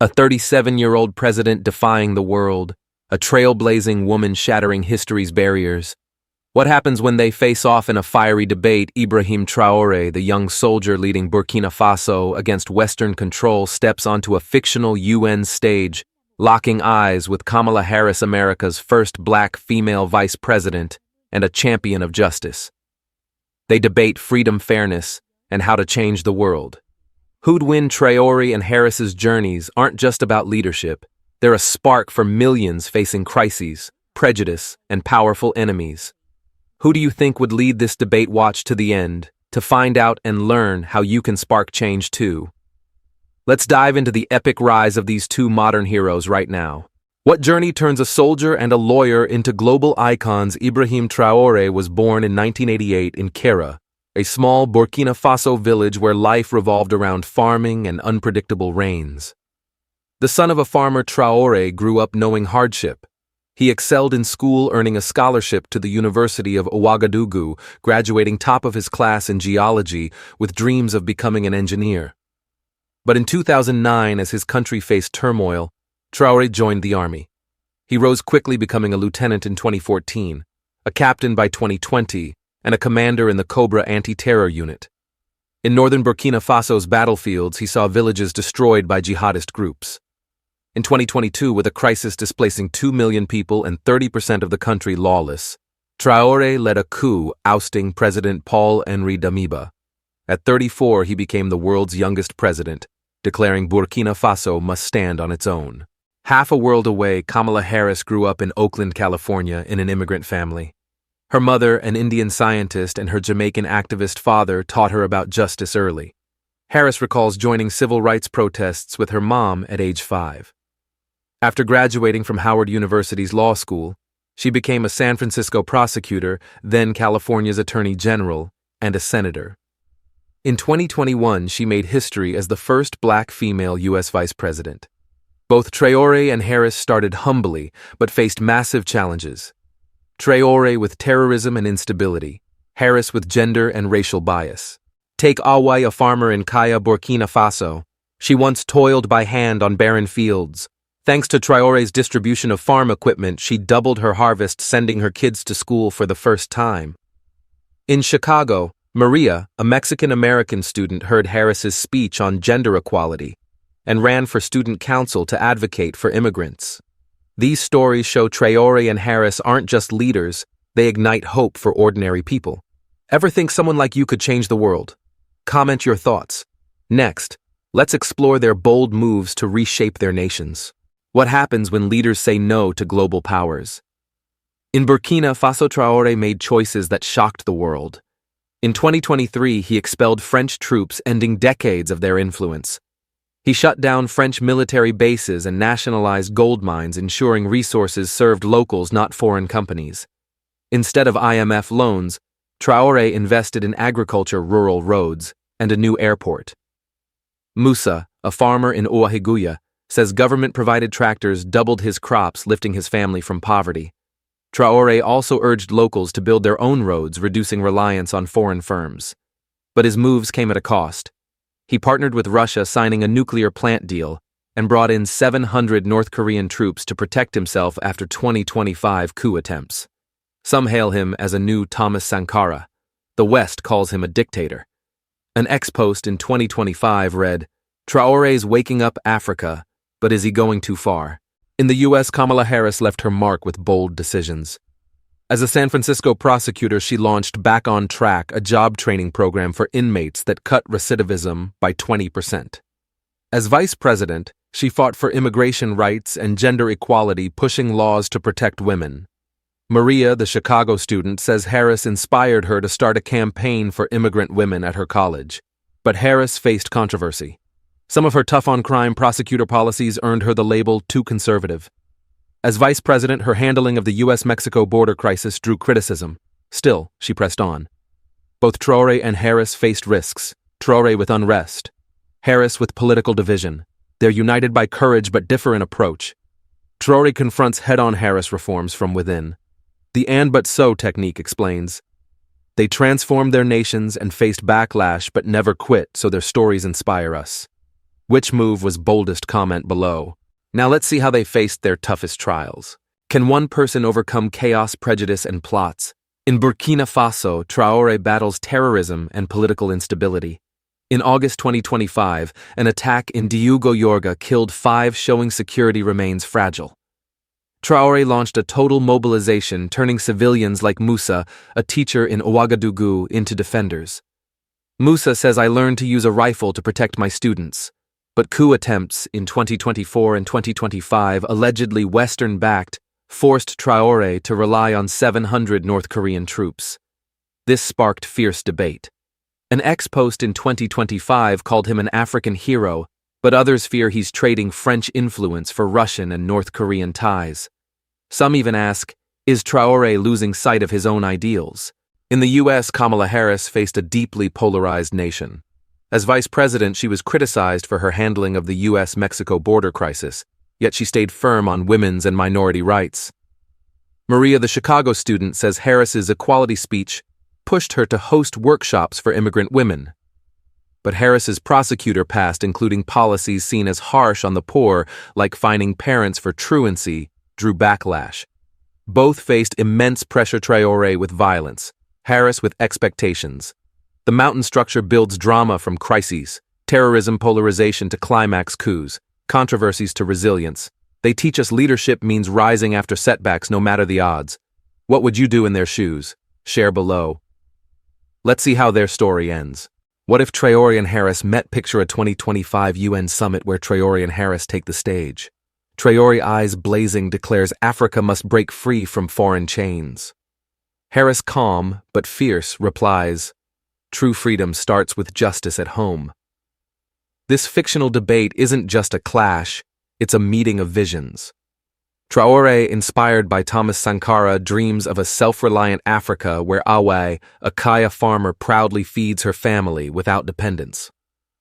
A 37-year-old president defying the world, a trailblazing woman shattering history's barriers. What happens when they face off in a fiery debate? Ibrahim Traoré, the young soldier leading Burkina Faso against Western control, steps onto a fictional UN stage, locking eyes with Kamala Harris, America's first black female vice president and a champion of justice. They debate freedom, fairness, and how to change the world. Who'd win? Traoré and Harris's journeys aren't just about leadership. They're a spark for millions facing crises, prejudice, and powerful enemies. Who do you think would lead this debate? Watch to the end to find out and learn how you can spark change too. Let's dive into the epic rise of these two modern heroes right now. What journey turns a soldier and a lawyer into global icons? Ibrahim Traoré was born in 1988 in Kera, a small Burkina Faso village where life revolved around farming and unpredictable rains. The son of a farmer, Traoré grew up knowing hardship. He excelled in school, earning a scholarship to the University of Ouagadougou, graduating top of his class in geology with dreams of becoming an engineer. But in 2009, as his country faced turmoil, Traoré joined the army. He rose quickly, becoming a lieutenant in 2014, a captain by 2020, and a commander in the Cobra anti-terror unit. In northern Burkina Faso's battlefields, he saw villages destroyed by jihadist groups. In 2022, with a crisis displacing 2 million people and 30% of the country lawless, Traoré led a coup ousting President Paul-Henri Damiba. At 34, he became the world's youngest president, declaring Burkina Faso must stand on its own. Half a world away, Kamala Harris grew up in Oakland, California, in an immigrant family. Her mother, an Indian scientist, and her Jamaican activist father taught her about justice early. Harris recalls joining civil rights protests with her mom at age 5. After graduating from Howard University's law school, she became a San Francisco prosecutor, then California's attorney general, and a senator. In 2021, she made history as the first black female U.S. vice president. Both Traoré and Harris started humbly, but faced massive challenges. Traoré with terrorism and instability, Harris with gender and racial bias. Take Awai, a farmer in Kaya, Burkina Faso. She once toiled by hand on barren fields. Thanks to Traoré's distribution of farm equipment, she doubled her harvest, sending her kids to school for the first time. In Chicago, Maria, a Mexican-American student, heard Harris's speech on gender equality and ran for student council to advocate for immigrants. These stories show Traoré and Harris aren't just leaders, they ignite hope for ordinary people. Ever think someone like you could change the world? Comment your thoughts. Next, let's explore their bold moves to reshape their nations. What happens when leaders say no to global powers? In Burkina Faso, Traoré made choices that shocked the world. In 2023, he expelled French troops, ending decades of their influence. He shut down French military bases and nationalized gold mines, ensuring resources served locals, not foreign companies. Instead of IMF loans, Traoré invested in agriculture, rural roads, and a new airport. Musa, a farmer in Ouagadougou, says government-provided tractors doubled his crops, lifting his family from poverty. Traoré also urged locals to build their own roads, reducing reliance on foreign firms. But his moves came at a cost. He partnered with Russia, signing a nuclear plant deal, and brought in 700 North Korean troops to protect himself after 2025 coup attempts. Some hail him as a new Thomas Sankara. The West calls him a dictator. An ex-post in 2025 read, "Traoré's waking up Africa, but is he going too far?" In the U.S., Kamala Harris left her mark with bold decisions. As a San Francisco prosecutor, she launched Back on Track, a job training program for inmates that cut recidivism by 20%. As vice president, she fought for immigration rights and gender equality, pushing laws to protect women. Maria, the Chicago student, says Harris inspired her to start a campaign for immigrant women at her college. But Harris faced controversy. Some of her tough-on-crime prosecutor policies earned her the label too conservative. As vice president, her handling of the U.S.-Mexico border crisis drew criticism. Still, she pressed on. Both Traoré and Harris faced risks, Traoré with unrest, Harris with political division. They're united by courage but differ in approach. Traoré confronts head-on Harris reforms from within. The and but so technique explains. They transformed their nations and faced backlash but never quit, so their stories inspire us. Which move was boldest? Comment below. Now let's see how they faced their toughest trials. Can one person overcome chaos, prejudice, and plots? In Burkina Faso, Traoré battles terrorism and political instability. In August 2025, an attack in Diougo Yorga killed 5, showing security remains fragile. Traoré launched a total mobilization, turning civilians like Musa, a teacher in Ouagadougou, into defenders. Musa says, "I learned to use a rifle to protect my students." But coup attempts in 2024 and 2025, allegedly Western-backed, forced Traoré to rely on 700 North Korean troops. This sparked fierce debate. An ex-post in 2025 called him an African hero, but others fear he's trading French influence for Russian and North Korean ties. Some even ask, is Traoré losing sight of his own ideals? In the US, Kamala Harris faced a deeply polarized nation. As vice president, she was criticized for her handling of the US-Mexico border crisis, yet she stayed firm on women's and minority rights. Maria, the Chicago student, says Harris's equality speech pushed her to host workshops for immigrant women. But Harris's prosecutor past, including policies seen as harsh on the poor, like fining parents for truancy, drew backlash. Both faced immense pressure, Traoré with violence, Harris with expectations. The mountain structure builds drama from crises, terrorism polarization to climax coups, controversies to resilience. They teach us leadership means rising after setbacks no matter the odds. What would you do in their shoes? Share below. Let's see how their story ends. What if Traoré and Harris met? Picture a 2025 UN summit where Traoré and Harris take the stage. Traoré, eyes blazing, declares Africa must break free from foreign chains. Harris, calm but fierce, replies, true freedom starts with justice at home. This fictional debate isn't just a clash, it's a meeting of visions. Traoré, inspired by Thomas Sankara, dreams of a self-reliant Africa where Awe, a Kaya farmer, proudly feeds her family without dependence.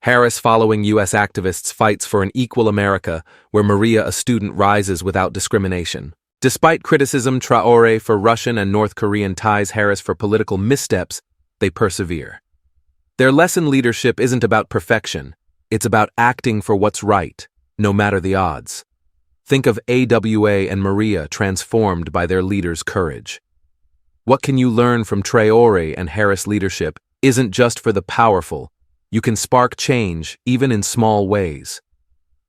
Harris, following U.S. activists, fights for an equal America where Maria, a student, rises without discrimination. Despite criticism, Traoré for Russian and North Korean ties, Harris for political missteps, they persevere. Their lesson: leadership isn't about perfection, it's about acting for what's right, no matter the odds. Think of AWA and Maria, transformed by their leaders' courage. What can you learn from Traoré and Harris? Leadership isn't just for the powerful. You can spark change, even in small ways.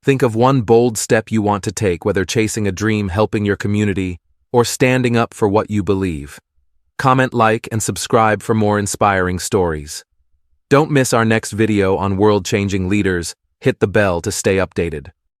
Think of one bold step you want to take, whether chasing a dream, helping your community, or standing up for what you believe. Comment, like, and subscribe for more inspiring stories. Don't miss our next video on world-changing leaders. Hit the bell to stay updated.